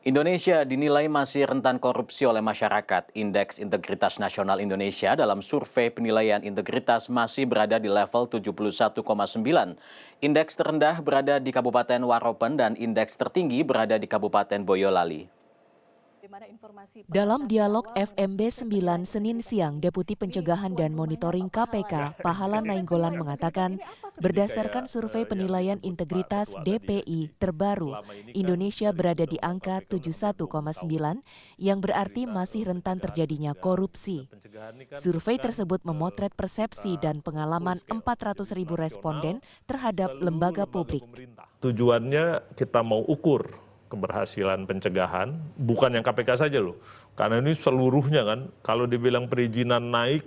Indonesia dinilai masih rentan korupsi oleh masyarakat. Indeks Integritas Nasional Indonesia dalam survei penilaian integritas masih berada di level 71,9. Indeks terendah berada di Kabupaten Waropen dan indeks tertinggi berada di Kabupaten Boyolali. Dalam dialog FMB 9 Senin siang, Deputi Pencegahan dan Monitoring KPK, Pahala Nainggolan mengatakan, berdasarkan survei penilaian integritas DPI terbaru, Indonesia berada di angka 71,9 yang berarti masih rentan terjadinya korupsi. Survei tersebut memotret persepsi dan pengalaman 400.000 responden terhadap lembaga publik. Tujuannya kita mau ukur keberhasilan pencegahan, bukan yang KPK saja loh. Karena ini seluruhnya kan, kalau dibilang perizinan naik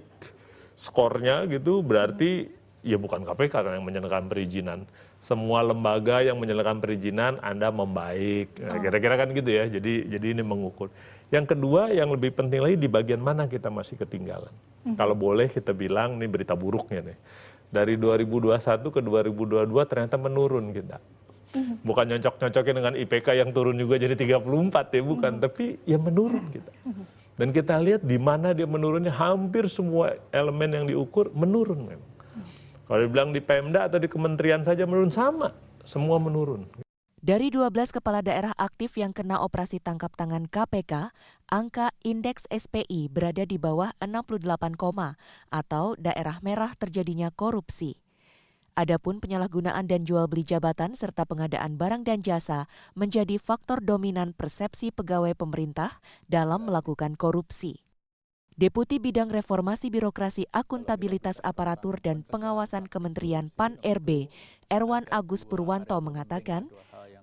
skornya gitu, berarti ya bukan KPK kan yang menyelesaikan perizinan. Semua lembaga yang menyelesaikan perizinan Anda membaik. Nah, kira-kira kan gitu ya, jadi ini mengukur. Yang kedua yang lebih penting lagi di bagian mana kita masih ketinggalan. Kalau boleh kita bilang, ini berita buruknya nih. Dari 2021 ke 2022 ternyata menurun kita. Bukan nyocok-nyocokin dengan IPK yang turun juga jadi 34 ya, bukan. Tapi ya menurun kita. Dan kita lihat di mana dia menurunnya, hampir semua elemen yang diukur menurun memang. Kalau dibilang di Pemda atau di kementerian saja menurun, sama, semua menurun. Dari 12 kepala daerah aktif yang kena operasi tangkap tangan KPK, angka indeks SPI berada di bawah 68, atau daerah merah terjadinya korupsi. Adapun penyalahgunaan dan jual beli jabatan serta pengadaan barang dan jasa menjadi faktor dominan persepsi pegawai pemerintah dalam melakukan korupsi. Deputi Bidang Reformasi Birokrasi Akuntabilitas Aparatur dan Pengawasan Kementerian PAN-RB, Erwan Agus Purwanto mengatakan,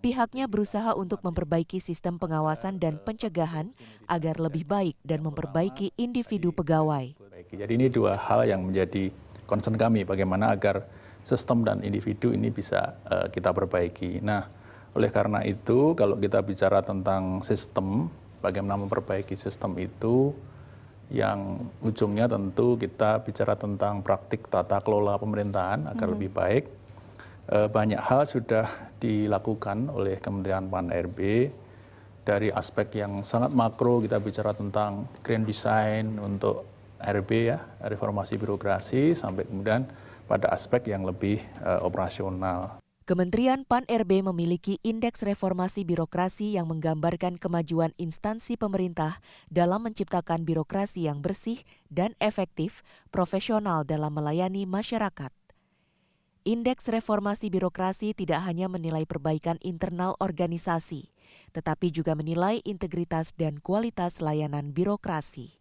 pihaknya berusaha untuk memperbaiki sistem pengawasan dan pencegahan agar lebih baik dan memperbaiki individu pegawai. Jadi ini dua hal yang menjadi concern kami, bagaimana agar sistem dan individu ini bisa kita perbaiki. Nah, oleh karena itu kalau kita bicara tentang sistem, bagaimana memperbaiki sistem itu, yang ujungnya tentu kita bicara tentang praktik tata kelola pemerintahan agar lebih baik. Banyak hal sudah dilakukan oleh Kementerian PAN-RB, dari aspek yang sangat makro kita bicara tentang grand design untuk RB ya, reformasi birokrasi, sampai kemudian pada aspek yang lebih operasional. Kementerian PAN-RB memiliki indeks reformasi birokrasi yang menggambarkan kemajuan instansi pemerintah dalam menciptakan birokrasi yang bersih dan efektif, profesional dalam melayani masyarakat. Indeks reformasi birokrasi tidak hanya menilai perbaikan internal organisasi, tetapi juga menilai integritas dan kualitas layanan birokrasi.